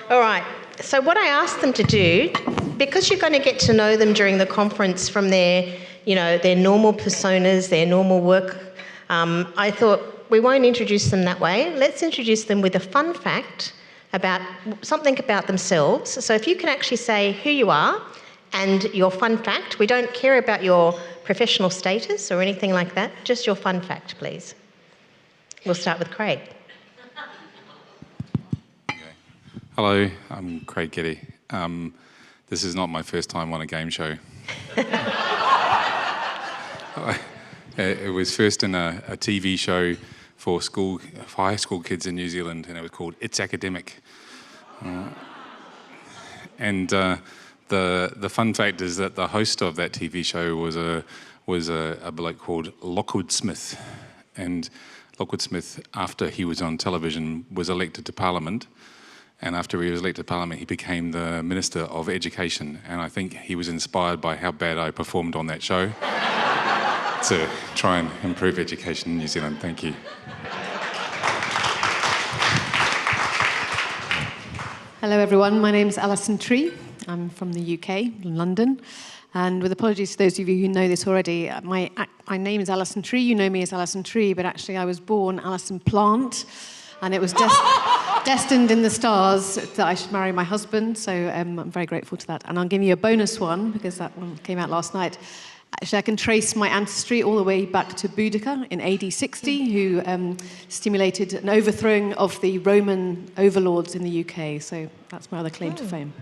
All right. So what I asked them to do, because you're going to get to know them during the conference from their, their normal personas, their normal work, I thought we won't introduce them that way. Let's introduce them with a fun fact about something about themselves. So if you can actually say who you are and your fun fact. We don't care about your professional status or anything like that, just your fun fact, please. We'll start with Craig. Okay. Hello, I'm Craig Getty. This is not my first time on a game show. It was first in a TV show for high school kids in New Zealand, and it was called It's Academic. The fun fact is that the host of that TV show was a bloke called Lockwood Smith, and Lockwood Smith, after he was on television, was elected to Parliament, and after he was elected to Parliament, he became the Minister of Education, and I think he was inspired by how bad I performed on that show to try and improve education in New Zealand. Thank you. Hello everyone, my name's Alison Tree. I'm from the UK, London. And with apologies to those of you who know this already, my name is Alison Tree. You know me as Alison Tree, but actually I was born Alison Plant, and it was destined in the stars that I should marry my husband, so I'm very grateful to that. And I'll give you a bonus one, because that one came out last night. Actually, I can trace my ancestry all the way back to Boudica in AD 60, who stimulated an overthrowing of the Roman overlords in the UK. So that's my other claim to fame.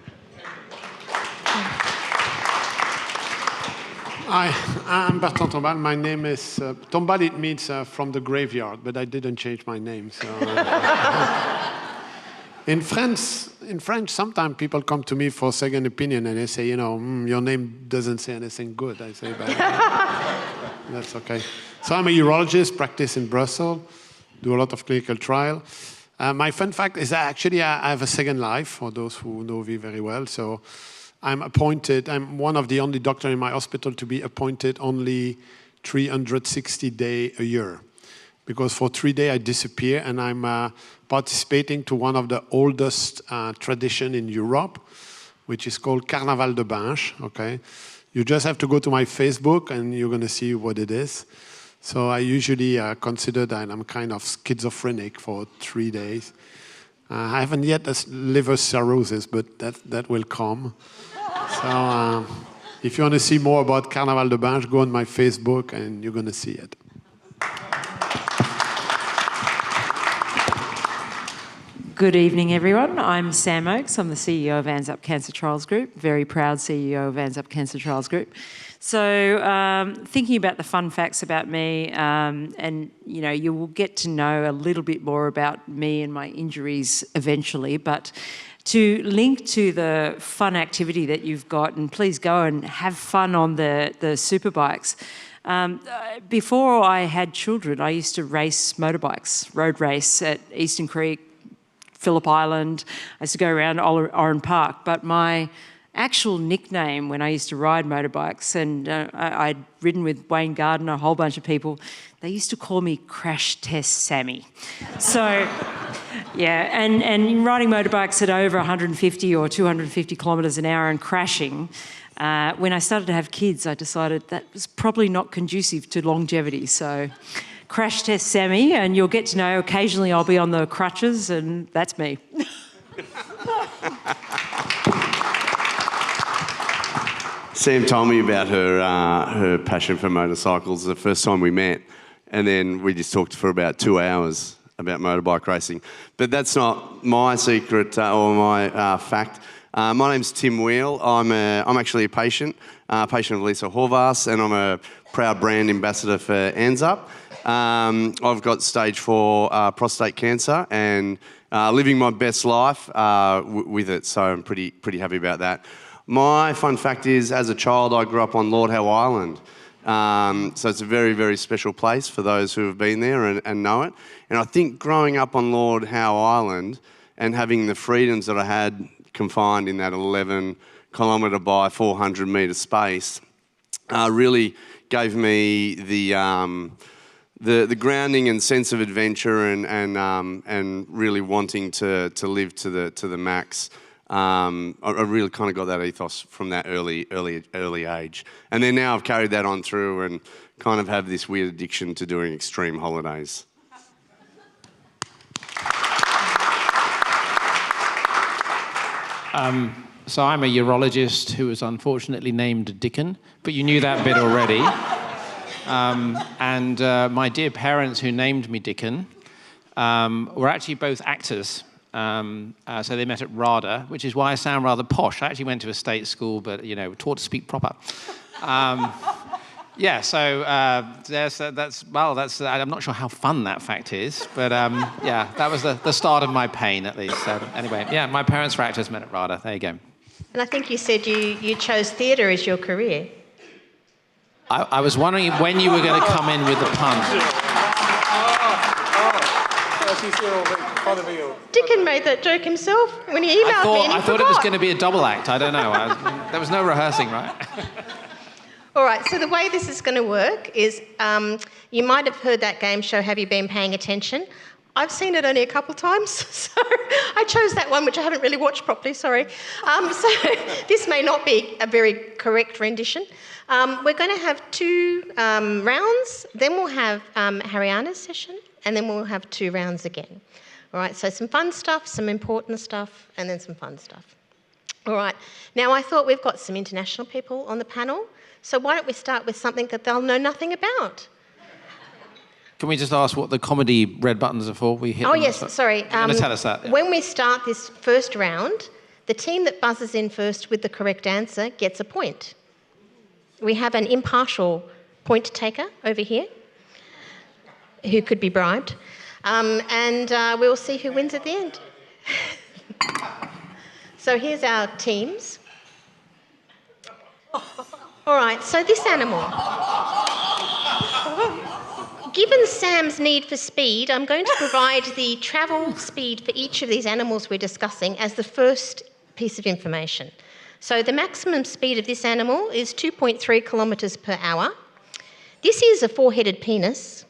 Hi, I'm Bertrand Tombal. My name is Tombal. It means from the graveyard, but I didn't change my name. So in French, sometimes people come to me for a second opinion and they say, your name doesn't say anything good. I say, but that's okay. So I'm a urologist, practice in Brussels, do a lot of clinical trial. My fun fact is that actually I have a second life, for those who know me very well. So I'm one of the only doctors in my hospital to be appointed only 360 days a year. Because for 3 days I disappear, and I'm participating to one of the oldest tradition in Europe, which is called Carnaval de Binche, okay? You just have to go to my Facebook and you're gonna see what it is. So I usually consider that I'm kind of schizophrenic for 3 days. I haven't yet liver cirrhosis, but that will come. So if you want to see more about Carnaval de Binche, go on my Facebook and you're going to see it. Good evening, everyone. I'm Sam Oakes. I'm the CEO of ANZUP Cancer Trials Group, very proud CEO of ANZUP Cancer Trials Group. So thinking about the fun facts about me, and you will get to know a little bit more about me and my injuries eventually, but to link to the fun activity that you've got, and please go and have fun on the superbikes. Before I had children, I used to race motorbikes, road race at Eastern Creek, Phillip Island. I used to go around Oran Park, but my actual nickname when I used to ride motorbikes, and I'd ridden with Wayne Gardner, a whole bunch of people, they used to call me Crash Test Sammy. So, yeah, and riding motorbikes at over 150 or 250 kilometres an hour and crashing, when I started to have kids, I decided that was probably not conducive to longevity. So Crash Test Sammy, and you'll get to know occasionally I'll be on the crutches, and that's me. Sam told me about her passion for motorcycles the first time we met, and then we just talked for about 2 hours about motorbike racing. But that's not my secret or my fact. My name's Tim Wheel. I'm actually a patient of Lisa Horvath, and I'm a proud brand ambassador for ANZUP. I've got stage 4 prostate cancer and living my best life with it, so I'm pretty happy about that. My fun fact is, as a child, I grew up on Lord Howe Island. So it's a very, very special place for those who have been there and know it. And I think growing up on Lord Howe Island and having the freedoms that I had confined in that 11 kilometre by 400 metre space really gave me the the grounding and sense of adventure and really wanting to live to the max. I really kind of got that ethos from that early age, and then now I've carried that on through and kind of have this weird addiction to doing extreme holidays. So I'm a urologist who was unfortunately named Dickon, but you knew that bit already. And my dear parents who named me Dickon were actually both actors. So they met at RADA, which is why I sound rather posh. I actually went to a state school, but, taught to speak proper. Yeah, so I'm not sure how fun that fact is, but yeah, that was the start of my pain, at least. So anyway, yeah, my parents were actors, met at RADA. There you go. And I think you said you chose theatre as your career. I was wondering when you were going to come in with the pun. Dickon made that joke himself when he emailed me and he I thought it was going to be a double act. I don't know. There was no rehearsing, right? All right, so the way this is going to work is you might have heard that game show, Have You Been Paying Attention? I've seen it only a couple of times, so I chose that one, which I haven't really watched properly, sorry. So this may not be a very correct rendition. We're going to have 2 rounds, then we'll have Haryana's session, and then we'll have 2 rounds again. All right, so some fun stuff, some important stuff, and then some fun stuff. All right, now I thought we've got some international people on the panel, so why don't we start with something that they'll know nothing about? Can we just ask what the comedy red buttons are for? We hit. Oh yes, sorry. You're going to tell us that. Yeah. When we start this first round, the team that buzzes in first with the correct answer gets a point. We have an impartial point taker over here who could be bribed, and we'll see who wins at the end. So here's our teams. All right, so this animal. Given Sam's need for speed, I'm going to provide the travel speed for each of these animals we're discussing as the first piece of information. So the maximum speed of this animal is 2.3 kilometres per hour. This is a 4-headed penis,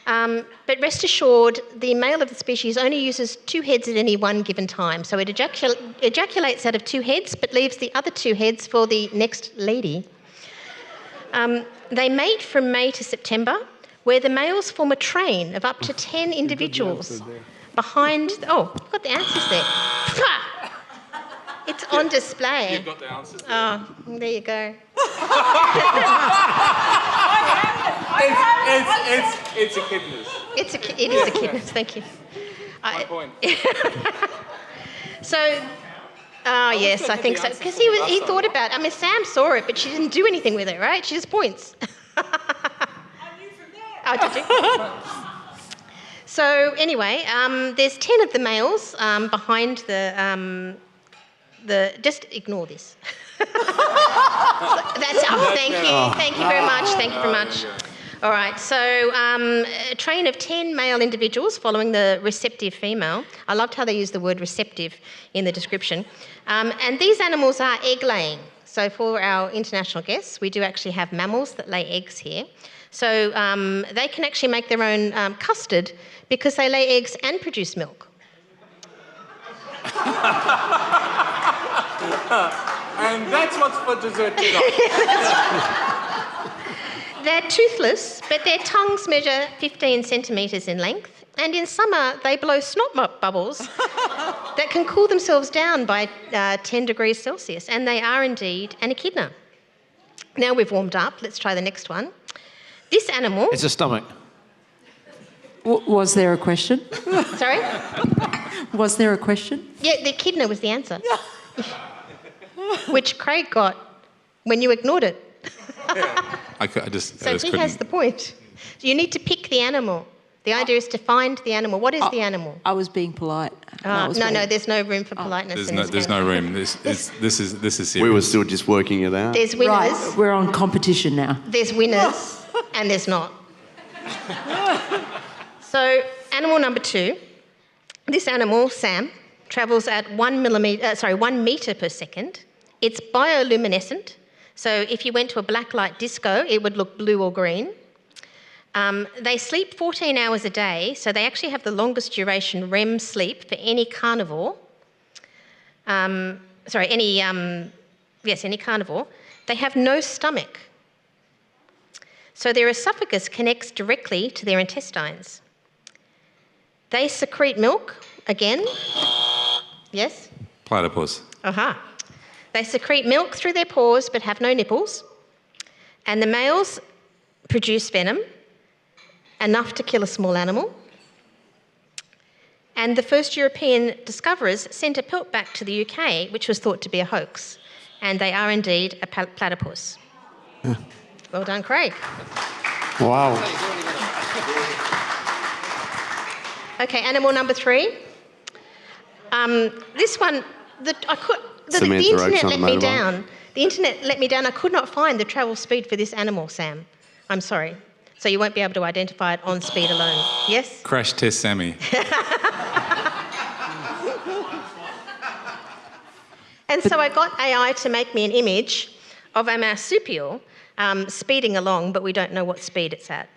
but rest assured, the male of the species only uses 2 heads at any one given time. So it ejaculates out of 2 heads, but leaves the other 2 heads for the next lady. They mate from May to September, where the males form a train of up to 10 individuals behind... Oh, I've got the answers there. It's on display. You've got the answers there. Oh, there you go. It's a kidness. It is a kidness, thank you. My point. So, yes, I think so. Because he thought about it. I mean, Sam saw it, but she didn't do anything with it, right? She just points. Oh, did you? So anyway, there's 10 of the males behind the. Just ignore this. Thank you very much. All right, so a train of 10 male individuals following the receptive female. I loved how they used the word receptive in the description. And these animals are egg-laying. So for our international guests, we do actually have mammals that lay eggs here. So they can actually make their own custard because they lay eggs and produce milk. And that's what's for dessert tonight. They're toothless, but their tongues measure 15 centimetres in length, and in summer they blow snot bubbles that can cool themselves down by 10 degrees Celsius, and they are indeed an echidna. Now we've warmed up, let's try the next one. This animal... It's a stomach. Was there a question? Sorry? Was there a question? Yeah, the echidna was the answer. Which Craig got when you ignored it. I just So he couldn't. has the point. So you need to pick the animal. The idea is to find the animal. What is the animal? I was being polite. No, there's no room for politeness in this There's game. no room. This is serious. We were still just working it out. There's winners, Right, we're on competition now. there's winners, and there's not. So animal number 2. This animal, Sam, travels at 1 metre per second. It's bioluminescent. So if you went to a blacklight disco, it would look blue or green. They sleep 14 hours a day, so they actually have the longest duration REM sleep for any carnivore. Any carnivore. They have no stomach. So their esophagus connects directly to their intestines. They secrete milk, again. Yes? Platypus. Aha. They secrete milk through their pores but have no nipples. And the males produce venom, enough to kill a small animal. And the first European discoverers sent a pelt back to the UK, which was thought to be a hoax. And they are indeed a platypus. Yeah. Well done, Craig. Wow. Okay, animal number 3. This one, the internet let me down. The internet let me down. I could not find the travel speed for this animal, Sam. I'm sorry. So you won't be able to identify it on speed alone. Yes? Crash test Sammy. And so I got AI to make me an image of a marsupial speeding along, but we don't know what speed it's at.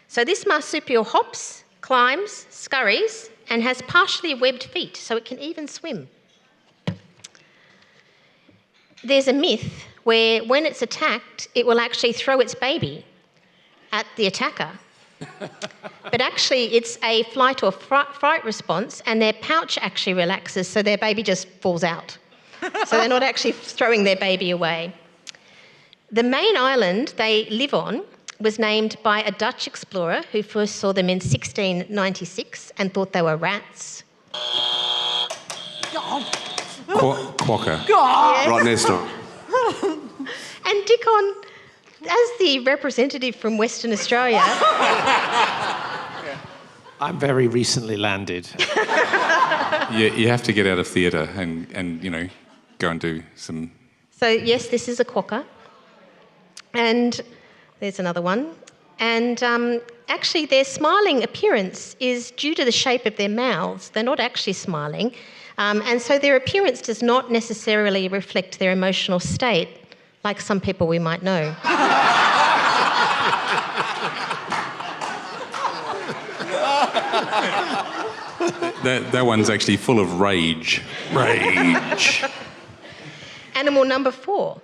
So this marsupial hops, climbs, scurries, and has partially webbed feet, so it can even swim. There's a myth where when it's attacked, it will actually throw its baby at the attacker. But actually, it's a flight or fright response, and their pouch actually relaxes, so their baby just falls out. So they're not actually throwing their baby away. The main island they live on was named by a Dutch explorer who first saw them in 1696 and thought they were rats. Quokka. Yes. Right next door. And Dickon, as the representative from Western Australia... I'm very recently landed. You have to get out of theatre and go and do some... So, yes, this is a quokka. And there's another one. And actually, their smiling appearance is due to the shape of their mouths. They're not actually smiling. And so their appearance does not necessarily reflect their emotional state, like some people we might know. That one's actually full of rage. Rage. Animal number 4.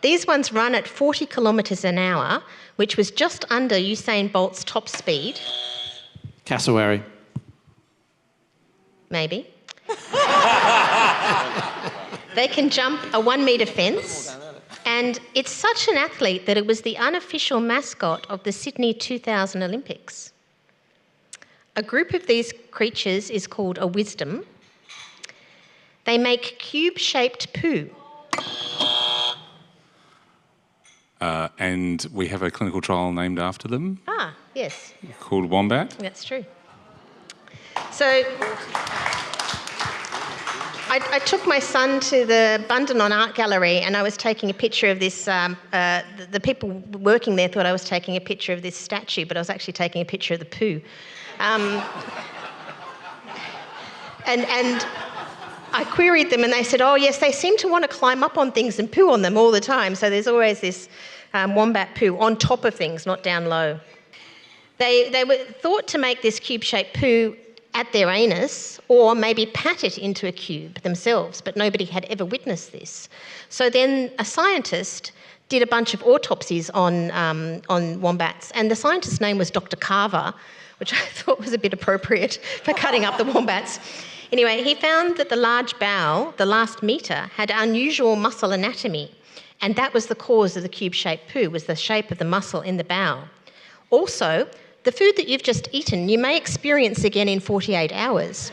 These ones run at 40 kilometres an hour, which was just under Usain Bolt's top speed. Cassowary. Maybe. They can jump a 1 metre fence, and it's such an athlete that it was the unofficial mascot of the Sydney 2000 Olympics. A group of these creatures is called a wisdom. They make cube-shaped poo. And we have a clinical trial named after them. Ah, yes. Called Wombat. That's true. So I took my son to the Bundanon Art Gallery and I was taking a picture of this, the people working there thought I was taking a picture of this statue, but I was actually taking a picture of the poo. And I queried them and they said, oh yes, they seem to want to climb up on things and poo on them all the time. So there's always this wombat poo on top of things, not down low. They were thought to make this cube-shaped poo at their anus or maybe pat it into a cube themselves, but nobody had ever witnessed this. So then a scientist did a bunch of autopsies on wombats, and the scientist's name was Dr. Carver, which I thought was a bit appropriate for cutting up the wombats. Anyway, he found that the large bowel, the last metre, had unusual muscle anatomy, and that was the cause of the cube-shaped poo, was the shape of the muscle in the bowel. Also, the food that you've just eaten, you may experience again in 48 hours,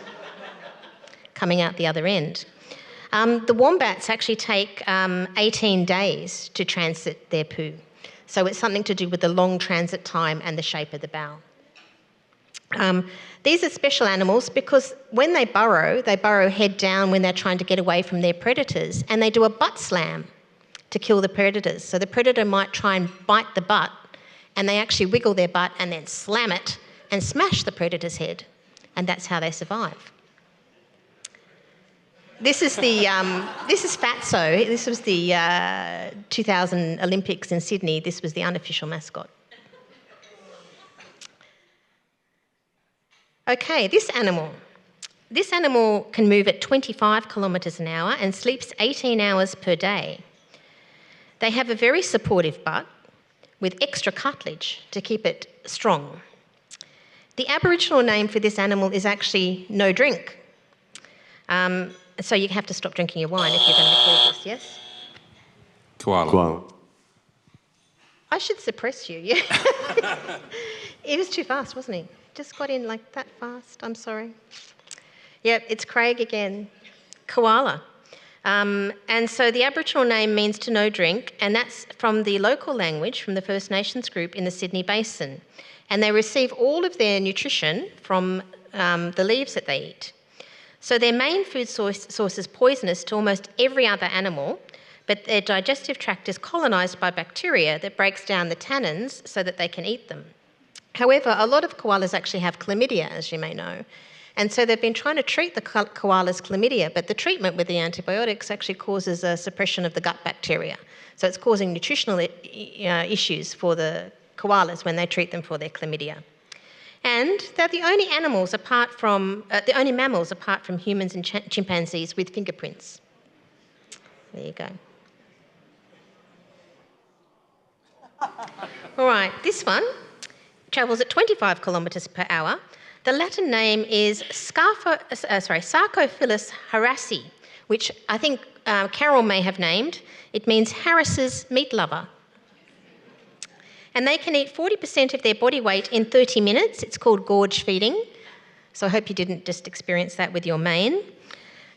coming out the other end. The wombats actually take 18 days to transit their poo. So it's something to do with the long transit time and the shape of the bowel. These are special animals because when they burrow head down when they're trying to get away from their predators, and they do a butt slam to kill the predators. So the predator might try and bite the butt, and they actually wiggle their butt and then slam it and smash the predator's head, and that's how they survive. This is Fatso. This was the 2000 Olympics in Sydney. This was the unofficial mascot. Okay, this animal. This animal can move at 25 kilometres an hour and sleeps 18 hours per day. They have a very supportive butt with extra cartilage to keep it strong. The Aboriginal name for this animal is actually no drink. So you have to stop drinking your wine if you're going to record this, yes? Koala. Koala. I should suppress you, yeah. He was too fast, wasn't he? Just got in like that fast, I'm sorry. Yep, it's Craig again. Koala. And so the Aboriginal name means to no drink, and that's from the local language, from the First Nations group in the Sydney Basin. And they receive all of their nutrition from the leaves that they eat. So their main food source is poisonous to almost every other animal, but their digestive tract is colonised by bacteria that breaks down the tannins so that they can eat them. However, a lot of koalas actually have chlamydia, as you may know. And so they've been trying to treat the koala's chlamydia, but the treatment with the antibiotics actually causes a suppression of the gut bacteria. So it's causing nutritional issues for the koalas when they treat them for their chlamydia. And they're the only animals the only mammals apart from humans and chimpanzees with fingerprints. There you go. All right, this one travels at 25 kilometres per hour. The Latin name is Sarcophilus harrasi, which I think Carol may have named. It means Harris's meat lover. And they can eat 40% of their body weight in 30 minutes. It's called gorge feeding. So I hope you didn't just experience that with your mane.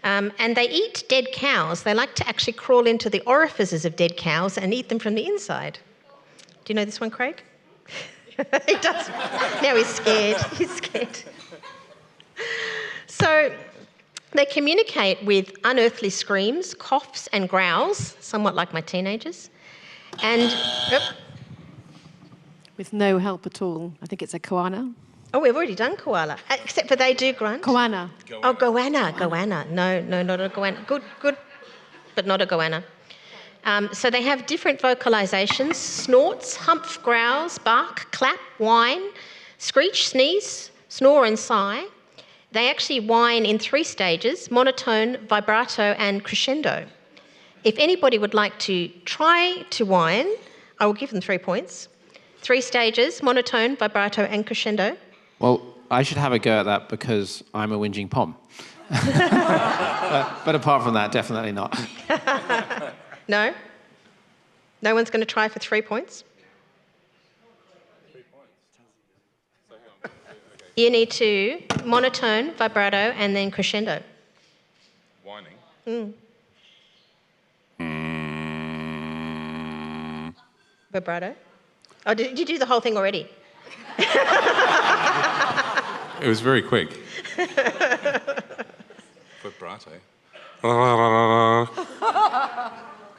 And they eat dead cows. They like to actually crawl into the orifices of dead cows and eat them from the inside. Do you know this one, Craig? He does. Now he's scared. He's scared. So they communicate with unearthly screams, coughs and growls, somewhat like my teenagers. And... With no help at all. I think it's a koana. Oh, we've already done koala, except for they do grunt. Koana. Oh, goanna. No, not a goanna. Good, but not a goanna. So they have different vocalisations: snorts, humph, growls, bark, clap, whine, screech, sneeze, snore and sigh. They actually whine in 3 stages: monotone, vibrato and crescendo. If anybody would like to try to whine, I will give them 3 points. 3 stages: monotone, vibrato and crescendo. Well, I should have a go at that because I'm a whinging pom. but apart from that, definitely not. No? No one's going to try for 3 points? 3 points. So hang on. Okay. You need to monotone, vibrato and then crescendo. Whining. Vibrato. Oh, did you do the whole thing already? It was very quick. Vibrato.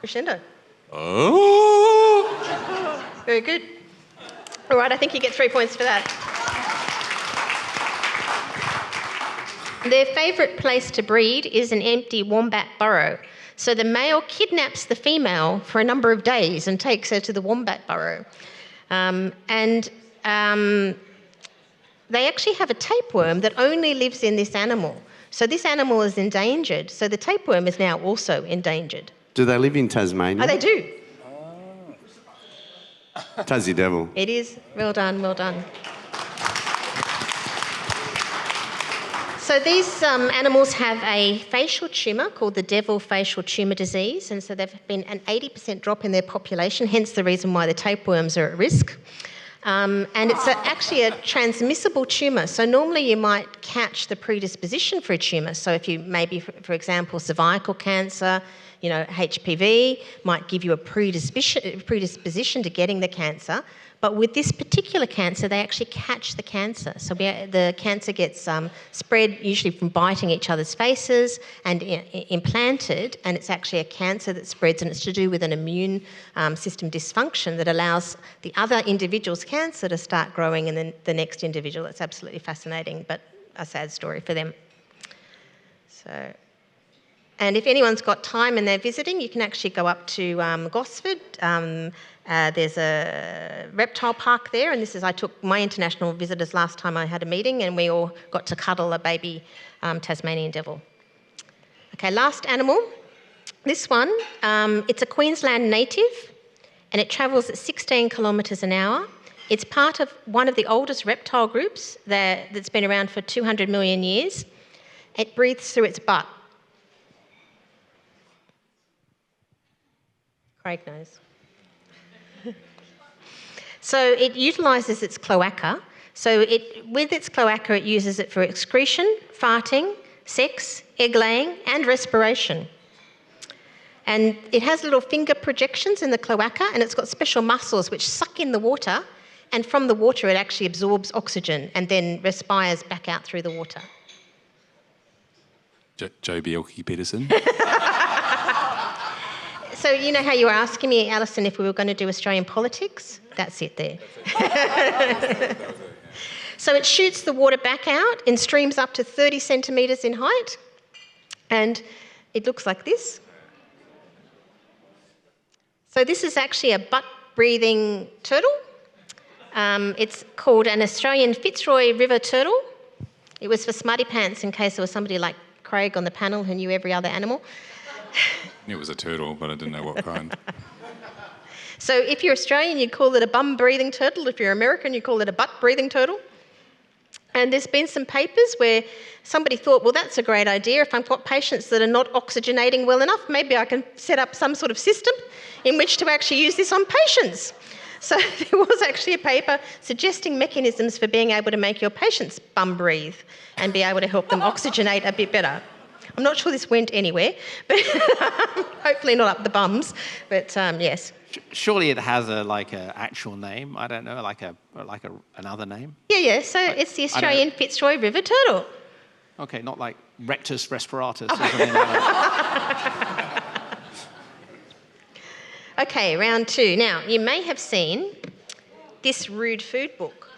Crescendo. Oh! Very good. All right, I think you get 3 points for that. Their favourite place to breed is an empty wombat burrow. So the male kidnaps the female for a number of days and takes her to the wombat burrow. They actually have a tapeworm that only lives in this animal. So this animal is endangered. So the tapeworm is now also endangered. Do they live in Tasmania? Oh, they do. Tassie Devil. It is. Well done, well done. So these animals have a facial tumour called the devil facial tumour disease, and so there's been an 80% drop in their population, hence the reason why the tapeworms are at risk. And it's actually a transmissible tumour. So normally you might catch the predisposition for a tumour. So if you maybe, for example, cervical cancer, HPV might give you a predisposition to getting the cancer. But with this particular cancer, they actually catch the cancer. So the cancer gets spread usually from biting each other's faces and implanted, and it's actually a cancer that spreads, and it's to do with an immune system dysfunction that allows the other individual's cancer to start growing in the next individual. It's absolutely fascinating, but a sad story for them. So, And if anyone's got time and they're visiting, you can actually go up to Gosford. There's a reptile park there, and I took my international visitors last time I had a meeting, and we all got to cuddle a baby Tasmanian devil. Okay, last animal. This one, it's a Queensland native, and it travels at 16 kilometres an hour. It's part of one of the oldest reptile groups that's been around for 200 million years. It breathes through its butt. Craig knows. So it utilises its cloaca. So with its cloaca, it uses it for excretion, farting, sex, egg laying, and respiration. And it has little finger projections in the cloaca, and it's got special muscles which suck in the water, and from the water it actually absorbs oxygen and then respires back out through the water. Joe Bielke-Pedersen. So you know how you were asking me, Alison, if we were going to do Australian politics? That's it there. So it shoots the water back out in streams up to 30 centimetres in height, and it looks like this. So this is actually a butt-breathing turtle. It's called an Australian Fitzroy River turtle. It was for smarty pants in case there was somebody like Craig on the panel who knew every other animal. It was a turtle, but I didn't know what kind. So if you're Australian, you'd call it a bum-breathing turtle. If you're American, you call it a butt-breathing turtle. And there's been some papers where somebody thought, well, that's a great idea. If I've got patients that are not oxygenating well enough, maybe I can set up some sort of system in which to actually use this on patients. So there was actually a paper suggesting mechanisms for being able to make your patients bum breathe and be able to help them oxygenate a bit better. I'm not sure this went anywhere, but hopefully not up the bums. But yes. Surely it has a actual name. I don't know, another name. Yeah. So it's the Australian Fitzroy River turtle. Okay, not like Rectus respiratus or something like that. Okay, round two. Now, you may have seen this rude food book,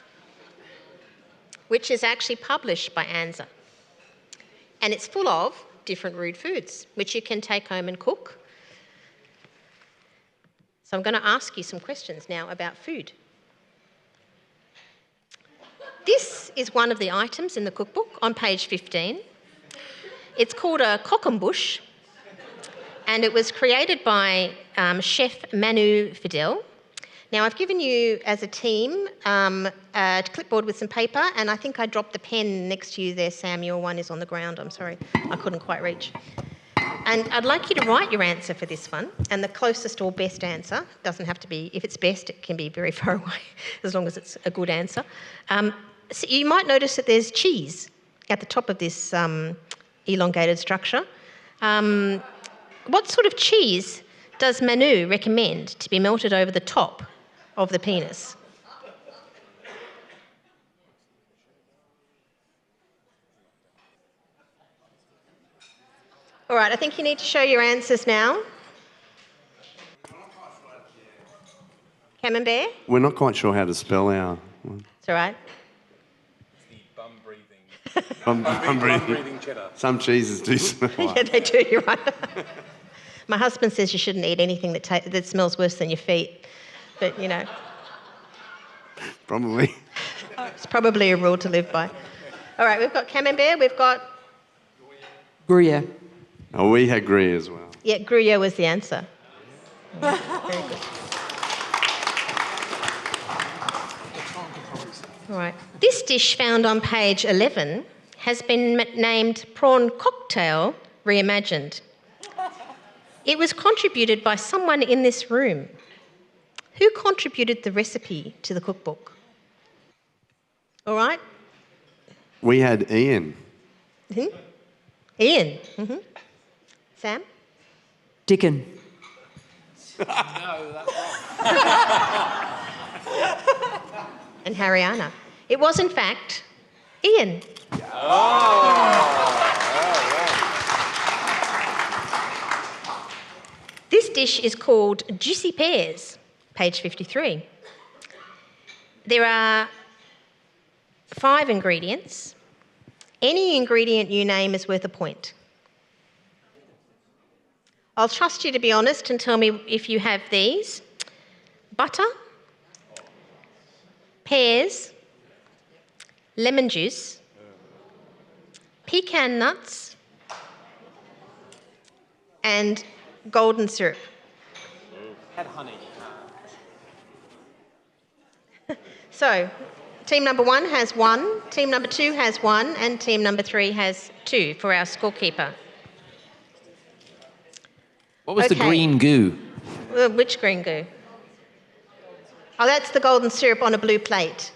which is actually published by ANZA. And it's full of different rude foods, which you can take home and cook. So I'm going to ask you some questions now about food. This is one of the items in the cookbook on page 15. It's called a cockambush, and it was created by Chef Manu Fidel. Now, I've given you, as a team, a clipboard with some paper, and I think I dropped the pen next to you there, Sam. Your one is on the ground. I'm sorry, I couldn't quite reach. And I'd like you to write your answer for this one, and the closest or best answer, doesn't have to be, if it's best, it can be very far away, as long as it's a good answer. So you might notice that there's cheese at the top of this elongated structure. What sort of cheese does Manu recommend to be melted over the top of the penis? All right, I think you need to show your answers now. Camembert? We're not quite sure how to spell our one. It's all right. Bum-breathing cheddar. Some cheeses do smell like. Yeah, they do, you're right. My husband says you shouldn't eat anything that smells worse than your feet, but, you know. Probably. It's probably a rule to live by. All right, we've got Camembert, we've got... Gruyere. Oh, we had Gruyere as well. Yeah, Gruyere was the answer. Very good. All right. This dish found on page 11 has been named prawn cocktail reimagined. It was contributed by someone in this room. Who contributed the recipe to the cookbook? All right. We had Ian. Mm-hmm. Ian. Mm-hmm. Sam? Dickon. No, that's wrong. And Haryana. It was, in fact, Ian. This dish is called juicy pears, page 53. There are 5 ingredients. Any ingredient you name is worth a point. I'll trust you to be honest and tell me if you have these. Butter, pears, lemon juice, pecan nuts, and golden syrup. Had honey. So, team number 1 has 1, team number 2 has 1, and team number 3 has 2 for our scorekeeper. What was the Okay. green goo? Which green goo? Oh, that's the golden syrup on a blue plate.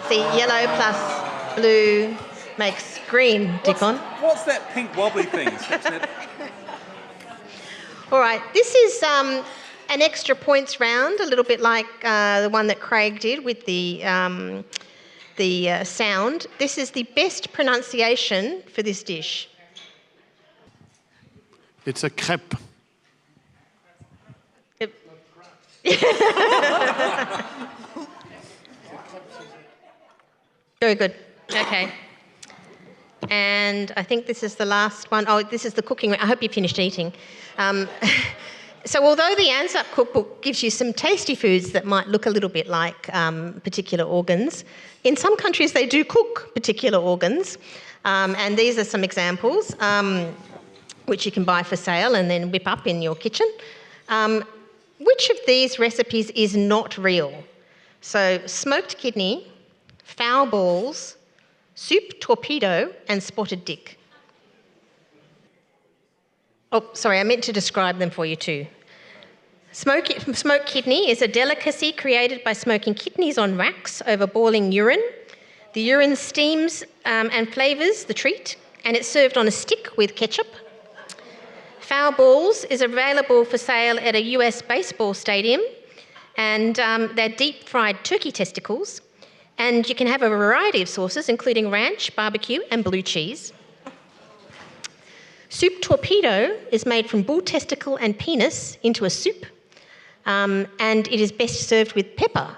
See, yellow plus blue makes green, Dickon. What's that pink wobbly thing? All right, this is an extra points round, a little bit like the one that Craig did with the sound. This is the best pronunciation for this dish. It's a crepe. Very good. Okay. And I think this is the last one. Oh, this is the cooking. I hope you finished eating. So although the ANZUP cookbook gives you some tasty foods that might look a little bit like particular organs, in some countries they do cook particular organs. And these are some examples which you can buy for sale and then whip up in your kitchen. Which of these recipes is not real? So smoked kidney, fowl balls, soup torpedo, and spotted dick. Oh, sorry, I meant to describe them for you too. Smoked kidney is a delicacy created by smoking kidneys on racks over boiling urine. The urine steams and flavours the treat, and it's served on a stick with ketchup. Fowl balls is available for sale at a US baseball stadium, and they're deep-fried turkey testicles. And you can have a variety of sauces, including ranch, barbecue, and blue cheese. Soup torpedo is made from bull testicle and penis into a soup, and it is best served with pepper.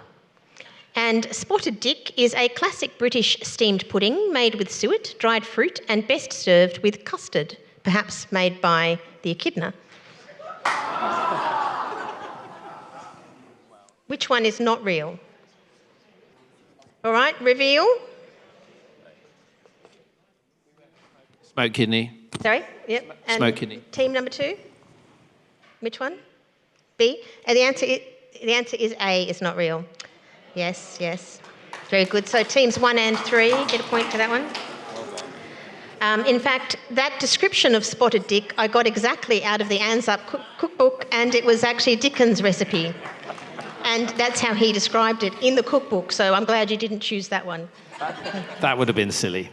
And spotted dick is a classic British steamed pudding made with suet, dried fruit, and best served with custard, perhaps made by the echidna. Which one is not real? All right, reveal. Smoked kidney. Sorry? Yep. And Smoked kidney. Team number 2? Which one? B? And the answer is A, is not real. Yes, yes. Very good. So teams 1 and 3 get a point for that one. In fact, that description of spotted dick I got exactly out of the ANZUP cookbook, and it was actually Dickens' recipe. And that's how he described it in the cookbook, so I'm glad you didn't choose that one. That would have been silly.